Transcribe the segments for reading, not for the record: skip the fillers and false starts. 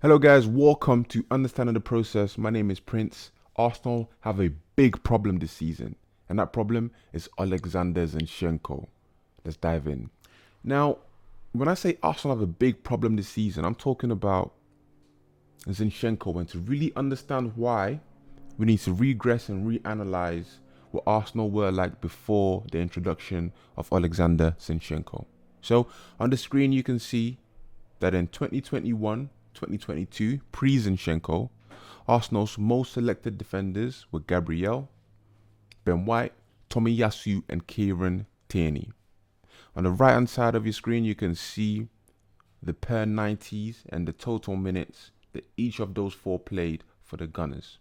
Hello guys, welcome to Understanding the Process. My name is Prince. Arsenal have a big problem this season, and that problem is Oleksandr Zinchenko. Let's dive in. Now, when I say Arsenal have a big problem this season, I'm talking about Zinchenko, and to really understand why, we need to regress and reanalyze what Arsenal were like before the introduction of Oleksandr Zinchenko. So, on the screen you can see that in 2021, 2022, pre-Zinchenko, Arsenal's most selected defenders were Gabriel, Ben White, Tomiyasu and Kieran Tierney. On the right hand side of your screen you can see the per 90s and the total minutes that each of those four played for the Gunners.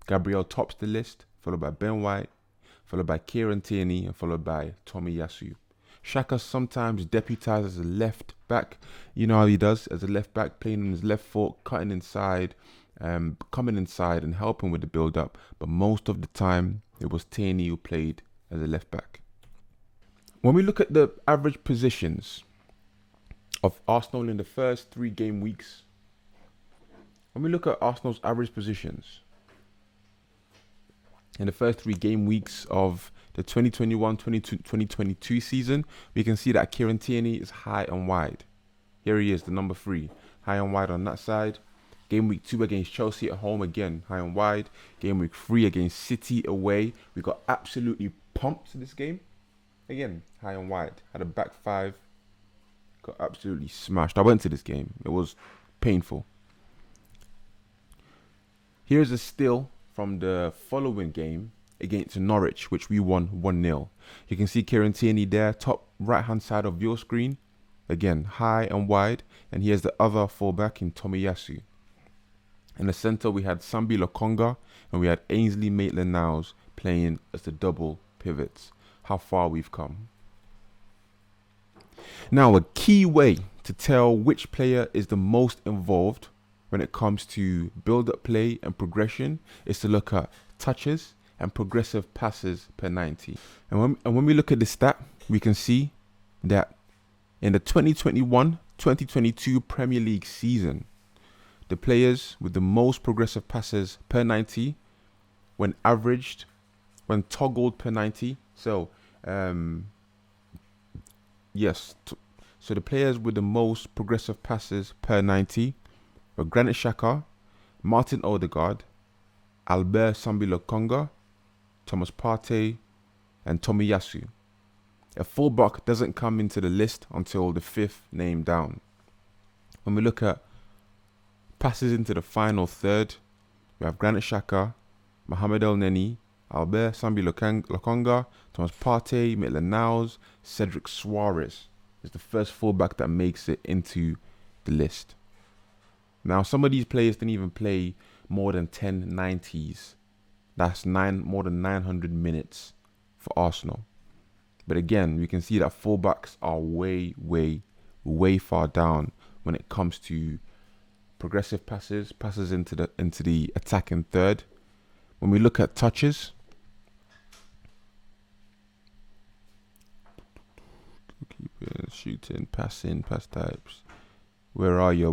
Gabriel tops the list, followed by Ben White, followed by Kieran Tierney and followed by Tomiyasu. Saka sometimes deputized as a left back. You know how he does as a left back, playing on his left foot, cutting inside, coming inside and helping with the build up. But most of the time, it was Tierney who played as a left back. When we look at the average positions of Arsenal in the first 3 game weeks, when we look at Arsenal's average positions in the first 3 game weeks of the 2021-2022 season, we can see that Kieran Tierney is high and wide. Here he is, the number 3, high and wide on that side. Game week 2 against Chelsea at home, again, high and wide. Game week 3 against City away. We got absolutely pumped this game. Again, high and wide. Had a back 5. Got absolutely smashed. I went to this game. It was painful. Here's a still from the following game against Norwich, which we won 1-0. You can see Kieran Tierney there, top right hand side of your screen. Again, high and wide. And here's the other fullback in Tomiyasu. In the centre, we had Sambi Lokonga and we had Ainsley Maitland-Niles playing as the double pivots. How far we've come. Now, a key way to tell which player is the most involved when it comes to build-up play and progression is to look at touches and progressive passes per 90. And when we look at the stat, we can see that in the 2021-2022 Premier League season, the players with the most progressive passes per 90, when toggled per 90. So, so the players with the most progressive passes per 90 were Granit Xhaka, Martin Odegaard, Albert Sambi Lokonga, Thomas Partey, and Tomiyasu. A fullback doesn't come into the list until the 5th name down. When we look at passes into the final third, we have Granit Xhaka, Mohamed El Neni, Albert Sambi Lokonga, Thomas Partey, Maitland-Niles, Cedric Suarez is the first fullback that makes it into the list. Now, some of these players didn't even play more than 10 90s. That's more than 900 minutes for Arsenal. But again, we can see that fullbacks are way far down when it comes to progressive passes into the attacking third. When we look at touches, shooting, passing, pass types. Where are you?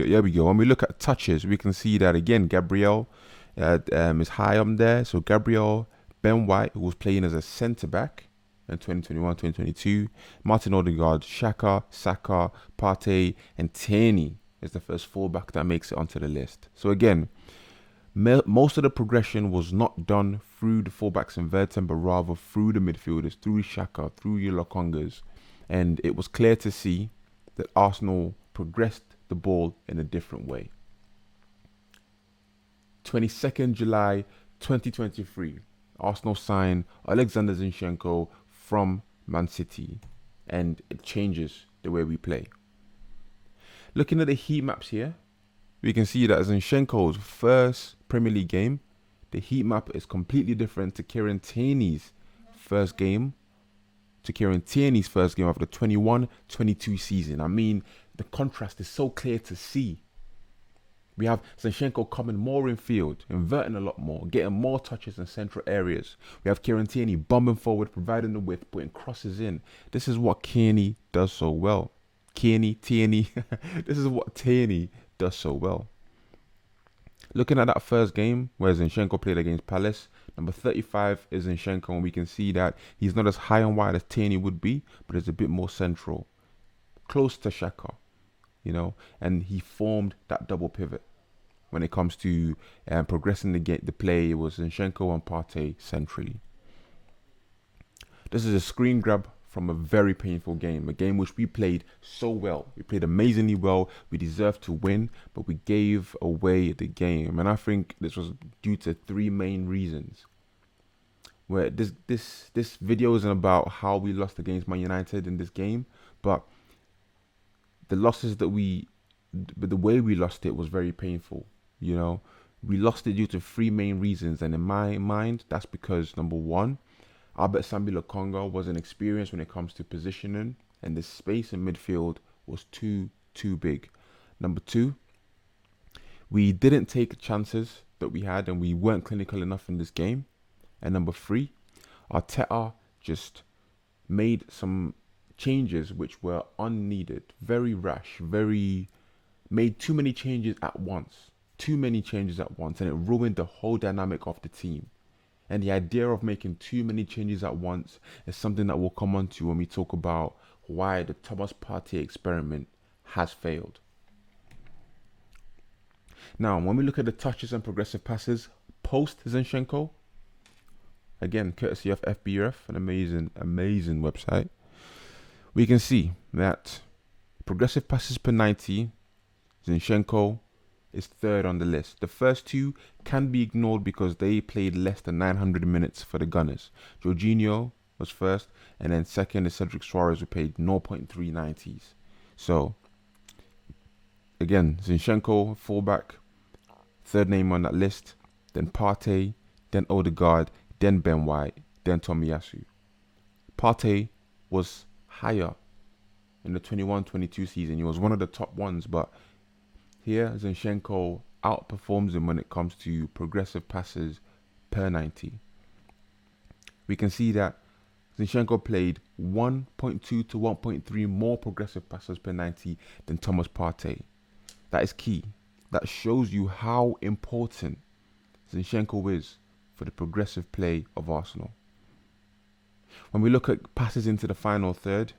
Here we go. When we look at touches, we can see that again, Gabriel is high up there. So Gabriel, Ben White, who was playing as a centre-back in 2021-2022. Martin Odegaard, Xhaka, Saka, Partey, and Tierney is the first fullback that makes it onto the list. So again, most of the progression was not done through the fullbacks in Vertem, but rather through the midfielders, through Xhaka, through your Lokongas. And it was clear to see that Arsenal progressed the ball in a different way. 22nd July 2023, Arsenal signed Oleksandr Zinchenko from Man City, and it changes the way we play. Looking at the heat maps here, we can see that Zinchenko's first Premier League game, the heat map is completely different to Kieran Tierney's first game of the 21-22 season. I mean, the contrast is so clear to see. We have Zinchenko coming more in field, inverting a lot more, getting more touches in central areas. We have Kieran Tierney bombing forward, providing the width, putting crosses in. This is what Tierney does so well. Tierney. This is what Tierney does so well. Looking at that first game where Zinchenko played against Palace, number 35 is Zinchenko, and we can see that he's not as high and wide as Tierney would be, but is a bit more central, close to Saka, and he formed that double pivot. When it comes to progressing the play, it was Zinchenko and Partey centrally. This is a screen grab from a very painful game, a game which we played so well. We played amazingly well. We deserved to win, but we gave away the game. And I think this was due to three main reasons. Where this video isn't about how we lost against Man United in this game, but the way we lost it was very painful. We lost it due to three main reasons, and in my mind, that's because number one, Albert Sambi Lokonga wasn't experienced when it comes to positioning, and the space in midfield was too big. Number two, we didn't take chances that we had, and we weren't clinical enough in this game. And number three, Arteta just made some changes which were unneeded, very rash, made too many changes at once. And it ruined the whole dynamic of the team. And the idea of making too many changes at once is something that we'll come on to when we talk about why the Thomas Partey experiment has failed. Now, when we look at the touches and progressive passes post Zinchenko, again, courtesy of FBref, an amazing website, we can see that progressive passes per 90, Zinchenko is third on the list. The first two can be ignored because they played less than 900 minutes for the Gunners. Jorginho was first, and then second is Cedric Soares, who played 0.390s. So, again, Zinchenko, fullback, third name on that list, then Partey, then Odegaard, then Ben White, then Tomiyasu. Partey was higher in the 21-22 season. He was one of the top ones, but here, Zinchenko outperforms him when it comes to progressive passes per 90. We can see that Zinchenko played 1.2 to 1.3 more progressive passes per 90 than Thomas Partey. That is key. That shows you how important Zinchenko is for the progressive play of Arsenal. When we look at passes into the final third,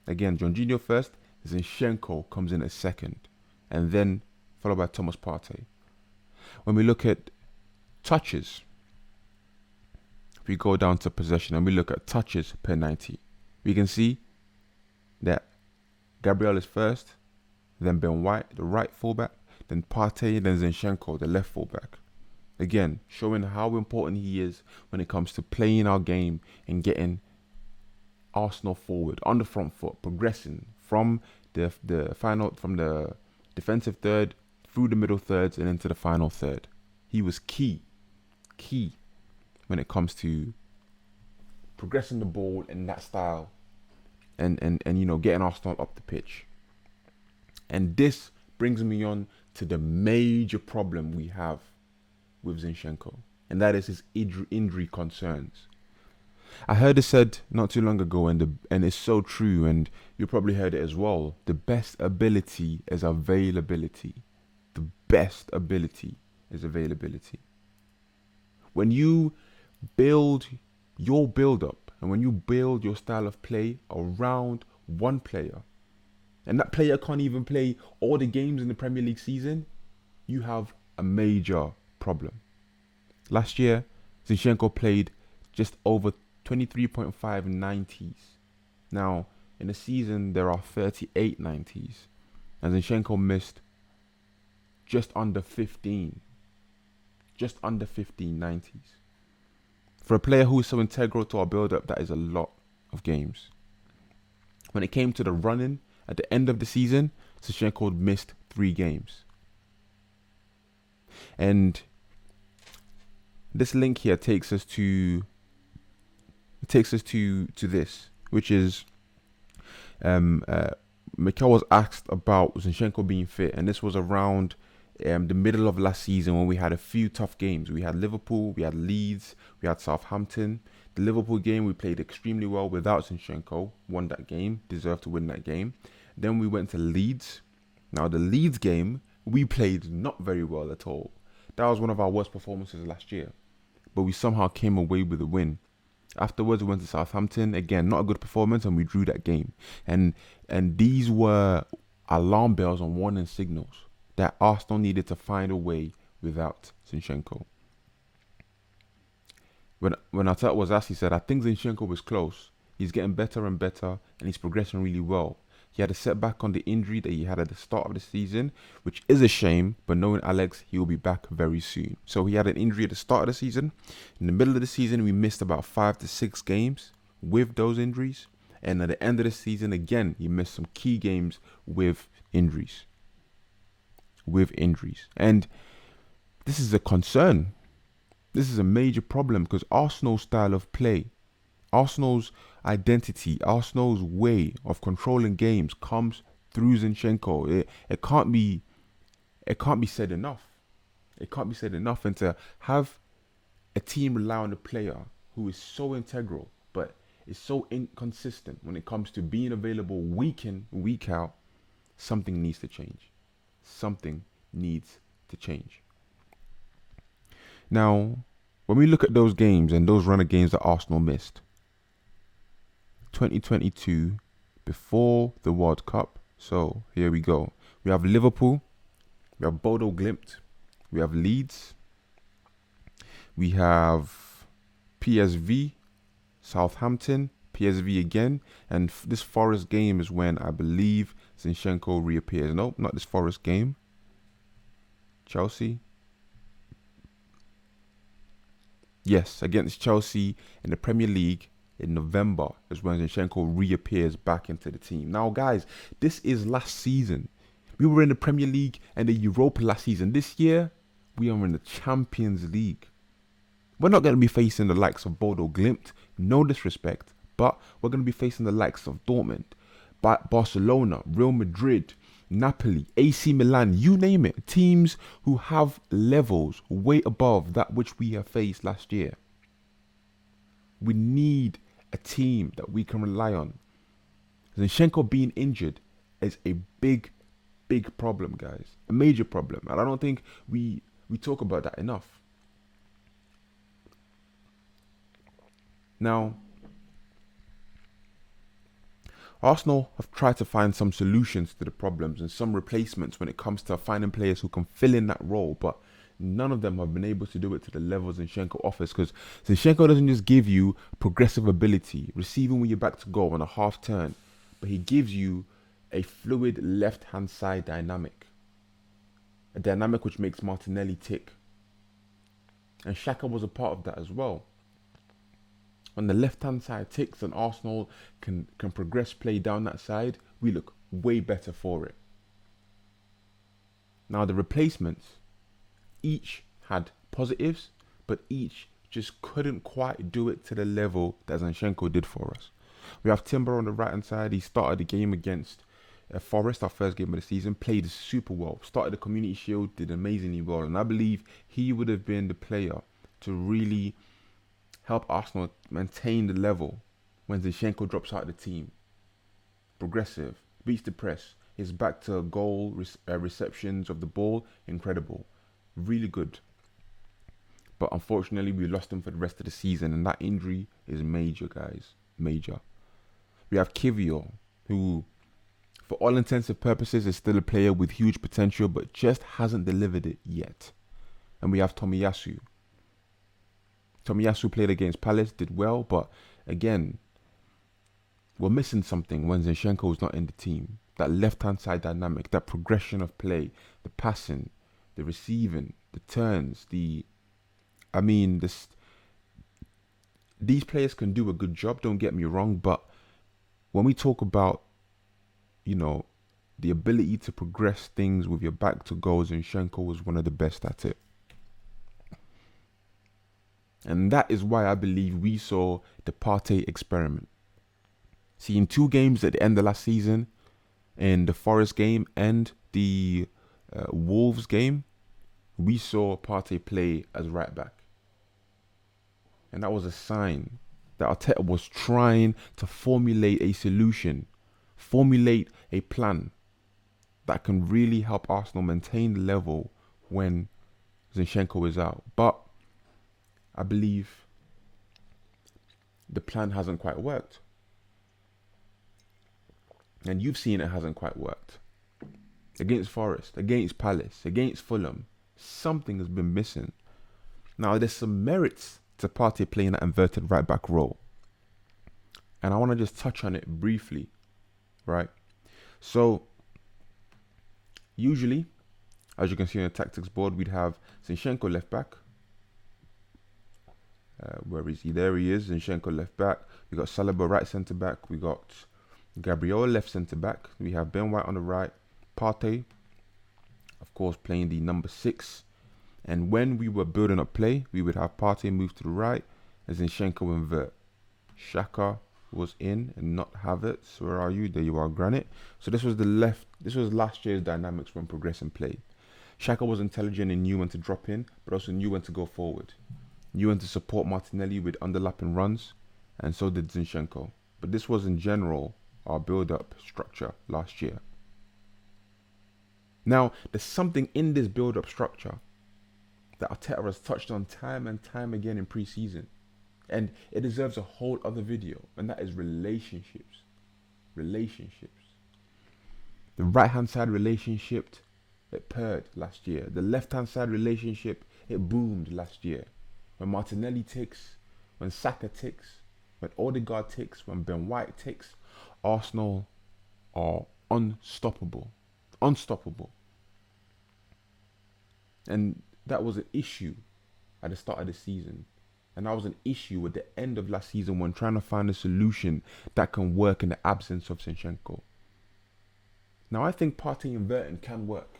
again, Jorginho first, Zinchenko comes in as second, and then followed by Thomas Partey. When we look at touches, if we go down to possession and we look at touches per 90, we can see that Gabriel is first, then Ben White, the right fullback, then Partey, then Zinchenko, the left fullback. Again, showing how important he is when it comes to playing our game and getting Arsenal forward on the front foot, progressing from the defensive third through the middle thirds and into the final third. He was key when it comes to progressing the ball in that style and getting Arsenal up the pitch. And this brings me on to the major problem we have with Zinchenko, and that is his injury concerns. I heard it said not too long ago, and it's so true, and you probably heard it as well. The best ability is availability. The best ability is availability. When you build your build-up and when you build your style of play around one player, and that player can't even play all the games in the Premier League season, you have a major problem. Last year, Zinchenko played just over 23.5 90s. Now, in a season, there are 38 90s. And Zinchenko missed just under 15 90s. For a player who is so integral to our build-up, that is a lot of games. When it came to the running at the end of the season, Zinchenko missed 3 games. And this link here takes us to this, which is Mikel was asked about Zinchenko being fit, and this was around the middle of last season when we had a few tough games. We had Liverpool, we had Leeds, we had Southampton. The Liverpool game we played extremely well without Zinchenko, won that game, deserved to win that game. Then we went to Leeds. Now the Leeds game, We played not very well at all. That was one of our worst performances last year, but we somehow came away with a win. Afterwards, we went to Southampton. Again, not a good performance, and we drew that game. And these were alarm bells on warning signals that Arsenal needed to find a way without Zinchenko. When Arteta was asked, he said, "I think Zinchenko was close. He's getting better and better, and he's progressing really well. He had a setback on the injury that he had at the start of the season, which is a shame, but knowing Alex, he will be back very soon." So he had an injury at the start of the season. In the middle of the season, we missed about 5 to 6 games with those injuries. And at the end of the season, again, he missed some key games with injuries. And this is a concern. This is a major problem because Arsenal's style of play, Arsenal's identity, Arsenal's way of controlling games comes through Zinchenko. It can't be said enough. It can't be said enough. And to have a team rely on a player who is so integral but is so inconsistent when it comes to being available week in, week out, something needs to change. Something needs to change. Now, when we look at those games and those run of games that Arsenal missed, 2022 before the World Cup. So here we go. We have Liverpool, we have Bodo Glimt, we have Leeds, we have PSV, Southampton, PSV again, and this Forest game is when I believe Zinchenko reappears. Nope, not this Forest game. Chelsea. Yes, against Chelsea in the Premier League in November is when Zinchenko reappears back into the team. Now, guys, this is last season. We were in the Premier League and the Europa last season. This year, we are in the Champions League. We're not going to be facing the likes of Bodo Glimt, no disrespect, but we're going to be facing the likes of Dortmund, Barcelona, Real Madrid, Napoli, AC Milan, you name it. Teams who have levels way above that which we have faced last year. We need a team that we can rely on. Zinchenko being injured is a big problem, guys. A major problem. And I don't think we talk about that enough. Now, Arsenal have tried to find some solutions to the problems and some replacements when it comes to finding players who can fill in that role, but none of them have been able to do it to the level Zinchenko offers, because Zinchenko doesn't just give you progressive ability, receiving when you're back to goal on a half turn, but he gives you a fluid left-hand side dynamic, a dynamic which makes Martinelli tick. And Saka was a part of that as well. When the left-hand side ticks and Arsenal can progress play down that side, we look way better for it. Now, the replacements, each had positives, but each just couldn't quite do it to the level that Zinchenko did for us. We have Timber on the right-hand side. He started the game against Forest, our first game of the season, played super well. Started the Community Shield, did amazingly well. And I believe he would have been the player to really help Arsenal maintain the level when Zinchenko drops out of the team. Progressive, beats the press, is back to goal receptions of the ball, incredible, really good. But unfortunately, we lost him for the rest of the season, and that injury is major, guys, major. We have Kivior, who, for all intents and purposes, is still a player with huge potential, but just hasn't delivered it yet. And we have Tomiyasu. Tomiyasu played against Palace, did well, but again, we're missing something when Zinchenko is not in the team. That left-hand side dynamic, that progression of play, the passing, the receiving, the turns, these players can do a good job, don't get me wrong, but when we talk about, the ability to progress things with your back to goals, Zinchenko was one of the best at it. And that is why I believe we saw the Partey experiment. See, in 2 games at the end of last season, in the Forest game and the Wolves game, we saw Partey play as right back. And that was a sign that Arteta was trying to formulate a solution, formulate a plan. that can really help Arsenal maintain the level when Zinchenko is out. But I believe the plan hasn't quite worked. And you've seen it hasn't quite worked. Against Forest, against Palace, against Fulham, something has been missing. Now, there's some merits to Partey playing that inverted right back role. And I want to just touch on it briefly, right? So, usually, as you can see on the tactics board, we'd have Zinchenko left back. Where is he? There he is, Zinchenko left back. We got Saliba right centre back. We got Gabriel left centre back. We have Ben White on the right. Partey, of course, playing the number 6. And when we were building up play, we would have Partey move to the right and Zinchenko invert. Saka was in and not Havertz. Where are you? There you are, Granite. So this was the left. This was last year's dynamics when progressing play. Saka was intelligent and knew when to drop in, but also knew when to go forward. Knew when to support Martinelli with underlapping runs, and so did Zinchenko. But this was in general our build-up structure last year. Now, there's something in this build-up structure that Arteta has touched on time and time again in pre-season. And it deserves a whole other video, and that is relationships. Relationships. The right-hand side relationship, it purred last year. The left-hand side relationship, it boomed last year. When Martinelli ticks, when Saka ticks, when Odegaard ticks, when Ben White ticks, Arsenal are unstoppable. Unstoppable. And that was an issue at the start of the season. And that was an issue at the end of last season when trying to find a solution that can work in the absence of Zinchenko. Now, I think Partey inverting can work.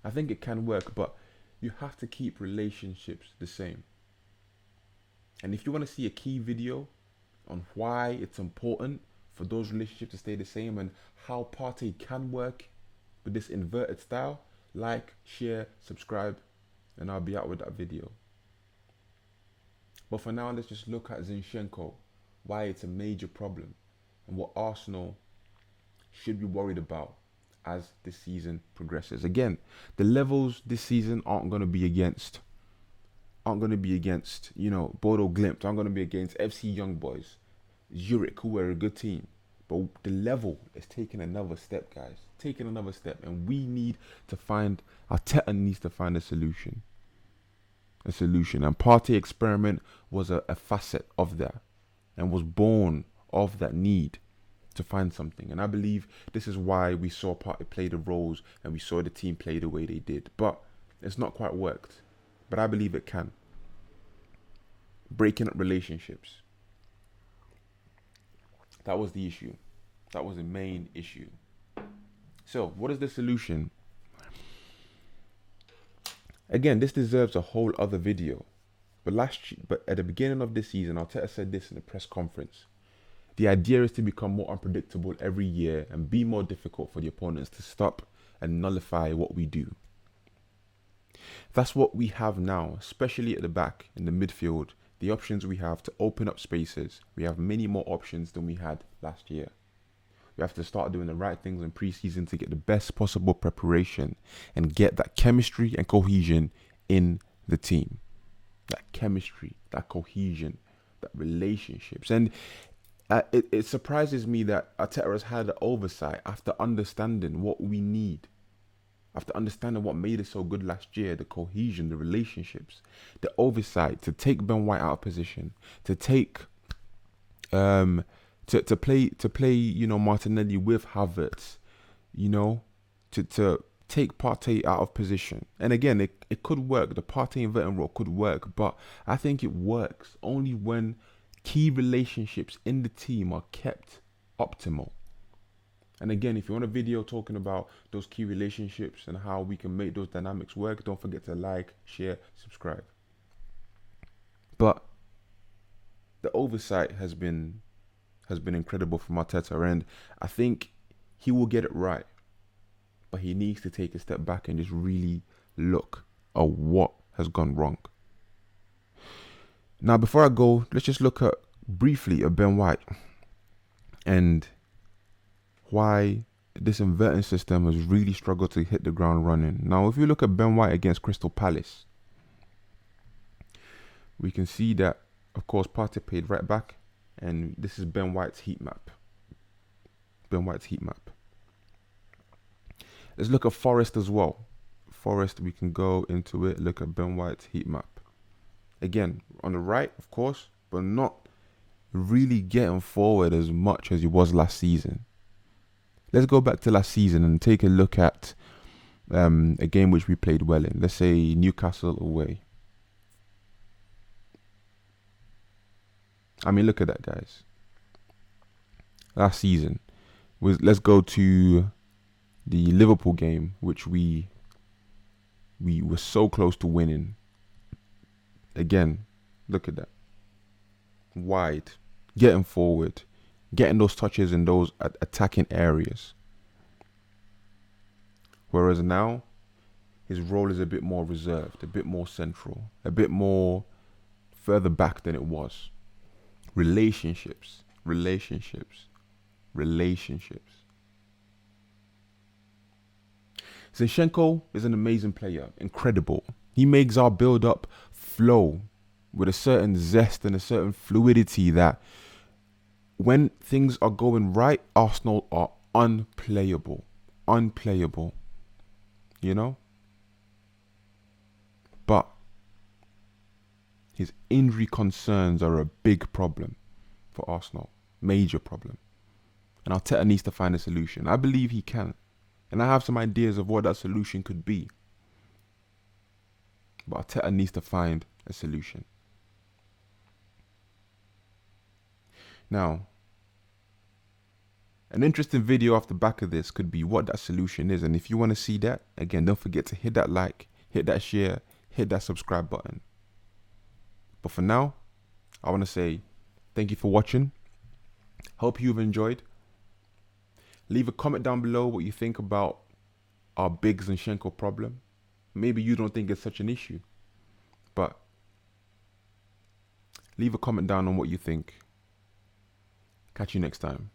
I think it can work, but you have to keep relationships the same. And if you want to see a key video on why it's important for those relationships to stay the same and how Partey can work with this inverted style, like, share, subscribe, and I'll be out with that video. But for now, let's just look at Zinchenko, why it's a major problem, and what Arsenal should be worried about as the season progresses. Again, the levels this season aren't going to be against, you know, Bodo Glimt, aren't going to be against FC Young Boys, Zurich, who were a good team. But the level is taking another step, guys. Taking another step. And we need to find, Arteta needs to find a solution. A solution. And Partey experiment was a facet of that. And was born of that need to find something. And I believe this is why we saw Partey play the roles and we saw the team play the way they did. But it's not quite worked. But I believe it can. Breaking up relationships. That was the issue. That was the main issue. So, what is the solution? Again, this deserves a whole other video. But at the beginning of this season, Arteta said this in the press conference. The idea is to become more unpredictable every year and be more difficult for the opponents to stop and nullify what we do. That's what we have now, especially at the back, in the midfield. The options we have to open up spaces. We have many more options than we had last year. We have to start doing the right things in pre-season to get the best possible preparation and get that chemistry and cohesion in the team. That chemistry, that cohesion, that relationships. And it surprises me that Arteta has had the oversight after understanding what we need. After understanding what made it so good last year, the cohesion, the relationships, the oversight to take Ben White out of position, to take, to play, you know, Martinelli with Havertz, you know, to take Partey out of position. And again, it could work. The Partey inverting role could work, but I think it works only when key relationships in the team are kept optimal. And again, if you want a video talking about those key relationships and how we can make those dynamics work, don't forget to like, share, subscribe. But the oversight has been incredible from Arteta, and I think he will get it right. But he needs to take a step back and just really look at what has gone wrong. Now, before I go, let's just look at briefly at Ben White and why this inverting system has really struggled to hit the ground running. Now, if you look at Ben White against Crystal Palace, we can see that, of course, Partey played right back, and this is Ben White's heat map. Ben White's heat map. Let's look at Forest as well. Forest, we can go into it, look at Ben White's heat map. Again, on the right, of course, but not really getting forward as much as he was last season. Let's go back to last season and take a look at a game which we played well in. Let's say Newcastle away. I mean, look at that, guys. Last season. Let's go to the Liverpool game, which we were so close to winning. Again, look at that. Wide, getting forward, getting those touches in those attacking areas. Whereas now, his role is a bit more reserved, a bit more central, a bit more further back than it was. Relationships. Zinchenko is an amazing player, incredible. He makes our build-up flow with a certain zest and a certain fluidity that when things are going right, Arsenal are unplayable. You know? But his injury concerns are a big problem for Arsenal. Major problem. And Arteta needs to find a solution. I believe he can. And I have some ideas of what that solution could be. But Arteta needs to find a solution. Now, an interesting video off the back of this could be what that solution is. And if you want to see that, again, don't forget to hit that like, hit that share, hit that subscribe button. But for now, I want to say thank you for watching. Hope you've enjoyed. Leave a comment down below what you think about our big Zinchenko problem. Maybe you don't think it's such an issue, but leave a comment down on what you think. Catch you next time.